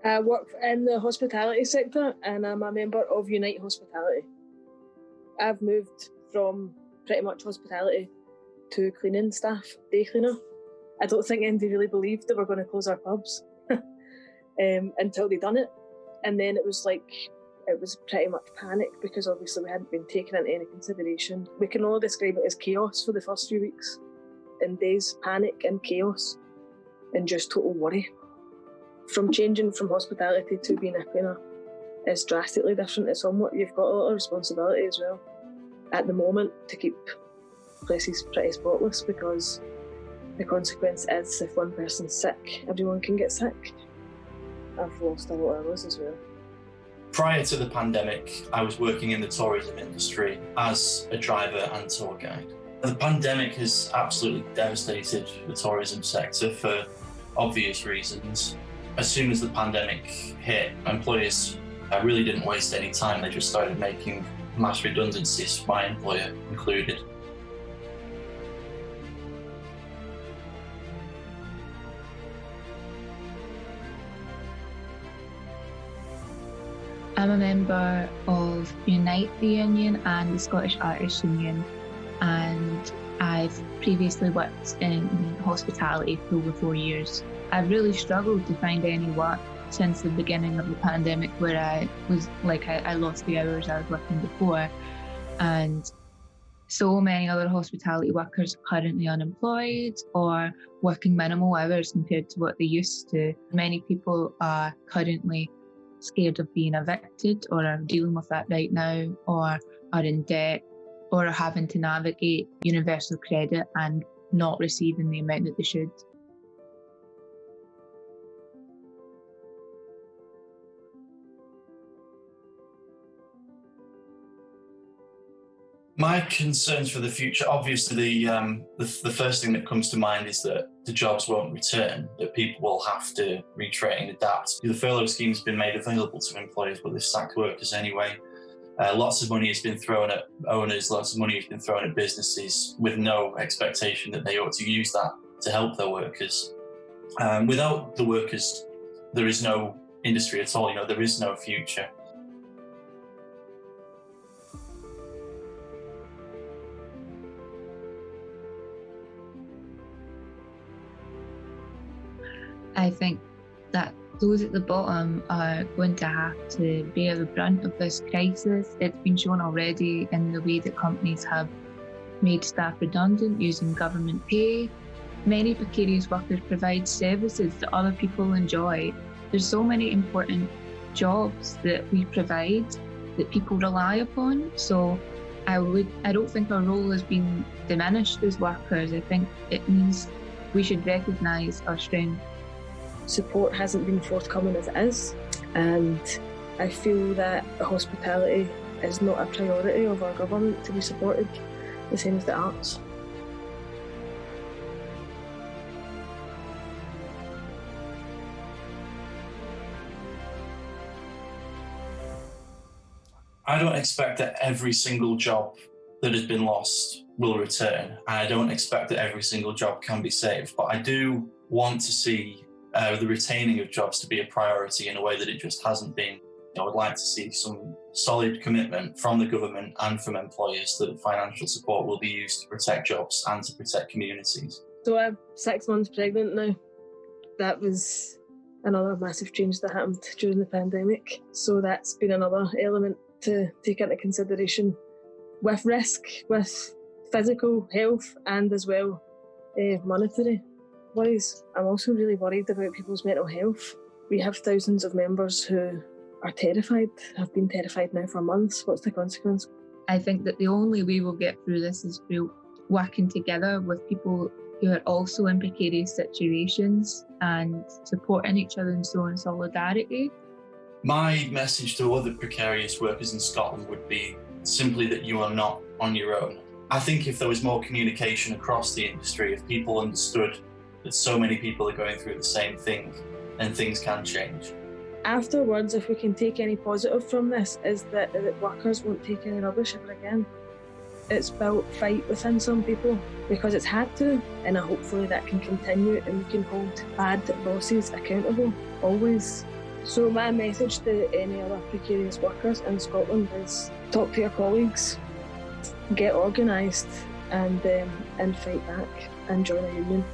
I work in the hospitality sector and I'm a member of Unite Hospitality. I've moved from pretty much hospitality to cleaning staff, day cleaner. I don't think anybody really believed they were going to close our pubs until they done it. And then it was pretty much panic because obviously we hadn't been taken into any consideration. We can only describe it as chaos for the first few weeks and days, panic and chaos and just total worry. From changing from hospitality to being a cleaner is drastically different. It's somewhat, you've got a lot of responsibility as well at the moment to keep places pretty spotless because the consequence is if one person's sick, everyone can get sick. I've lost a lot of others as well. Prior to the pandemic, I was working in the tourism industry as a driver and tour guide. The pandemic has absolutely devastated the tourism sector for obvious reasons. As soon as the pandemic hit, employers really didn't waste any time. They just started making mass redundancies, my employer included. I'm a member of Unite the Union and the Scottish Artists Union, and I've previously worked in hospitality for over 4 years. I've really struggled to find any work since the beginning of the pandemic where I lost the hours I was working before, and so many other hospitality workers are currently unemployed or working minimal hours compared to what they used to. Many people are currently scared of being evicted or are dealing with that right now, or are in debt, or are having to navigate universal credit and not receiving the amount that they should. My concerns for the future, obviously the first thing that comes to mind is that the jobs won't return, that people will have to retrain and adapt. The furlough scheme has been made available to employers, but they've sacked workers anyway. Lots of money has been thrown at owners, lots of money has been thrown at businesses with no expectation that they ought to use that to help their workers. Without the workers, there is no industry at all, there is no future. I think that those at the bottom are going to have to bear the brunt of this crisis. It's been shown already in the way that companies have made staff redundant using government pay. Many precarious workers provide services that other people enjoy. There's so many important jobs that we provide that people rely upon. So I don't think our role has been diminished as workers. I think it means we should recognise our strength. Support hasn't been forthcoming as it is, and I feel that hospitality is not a priority of our government to be supported, the same as the arts. I don't expect that every single job that has been lost will return. I don't expect that every single job can be saved, but I do want to see the retaining of jobs to be a priority in a way that it just hasn't been. I would like to see some solid commitment from the government and from employers that financial support will be used to protect jobs and to protect communities. So I'm 6 months pregnant now. That was another massive change that happened during the pandemic. So that's been another element to take into consideration with risk, with physical health and as well monetary worries. I'm also really worried about people's mental health. We have thousands of members who are terrified, have been terrified now for months. What's the consequence? I think that the only way we'll get through this is through working together with people who are also in precarious situations and supporting each other and so in solidarity. My message to other precarious workers in Scotland would be simply that you are not on your own. I think if there was more communication across the industry, if people understood that so many people are going through the same thing, then things can change. Afterwards, if we can take any positive from this, is that workers won't take any rubbish ever again. It's built fight within some people because it's had to, and hopefully that can continue and we can hold bad bosses accountable, always. So my message to any other precarious workers in Scotland is talk to your colleagues, get organised and fight back and join a union.